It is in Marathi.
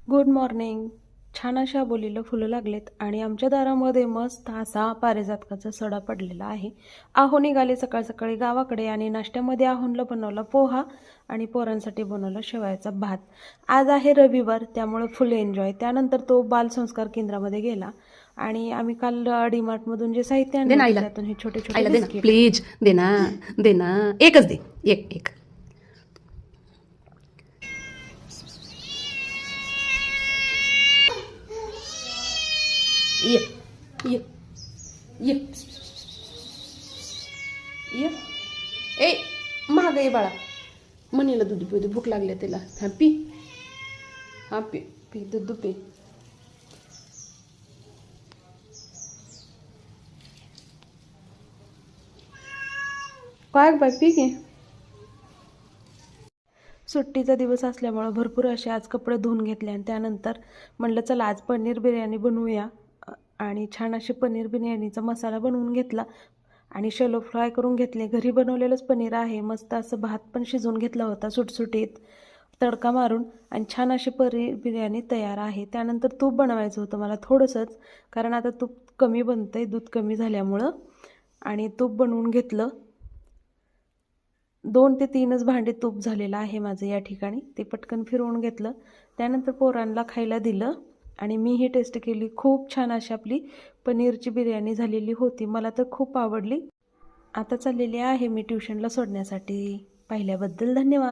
Good morning. छान अशा बोलीला फुलं लागलेत आणि आमच्या दारामध्ये मस्त असा पारिजातकाचा सडा पडलेला आहे. आहो निघाले सकाळ सकाळी गावाकडे आणि नाश्त्यामध्ये आहोंला बनवला पोहा आणि पोरांसाठी बनवला शेवयाचा भात. आज आहे रविवार, त्यामुळे फुल एन्जॉय. त्यानंतर तो बालसंस्कार केंद्रामध्ये गेला आणि आम्ही काल डीमार्टमधून जे साहित्य दे ना आणलं आईला, त्यातून हे छोटे छोटे आईला दे ना बिस्किट. प्लीज, दे ना, दे ना, एकच दे, एक एक. ये ये ये ये. ए महाग आहे बाळा, मनीला दूध पिऊ दे, भूक लागली त्याला. हा पी, हा पी पी दूध पी. काय बाय पी घे. सुट्टीचा दिवस असल्यामुळं भरपूर असे आज कपडे धुवून घेतले आणि त्यानंतर म्हणलं चला आज पनीर बिर्याणी बनवूया आणि छान अशी पनीर बिर्याणीचा मसाला बनवून घेतला आणि शॅलो फ्राय करून घेतले. घरी बनवलेलंच पनीर आहे. मस्त असं भात पण शिजवून घेतला होता सुटसुटीत तडका मारून आणि छान अशी पनीर बिर्याणी तयार आहे. त्यानंतर तूप बनवायचं होतं मला थोडंसंच, कारण आता तूप कमी बनतं आहे दूध कमी झाल्यामुळं, आणि तूप बनवून घेतलं. 2 ते 3च भांडे तूप झालेलं आहे माझं या ठिकाणी. ते पटकन फिरवून घेतलं. त्यानंतर पोरांना खायला दिलं आणि मीही टेस्ट केली. खूप छान अशी आपली पनीरची बिर्याणी झालेली होती. मला तर खूप आवडली. आता चाललेली आहे मी ट्युशनला सोडण्यासाठी. पाहिल्याबद्दल धन्यवाद.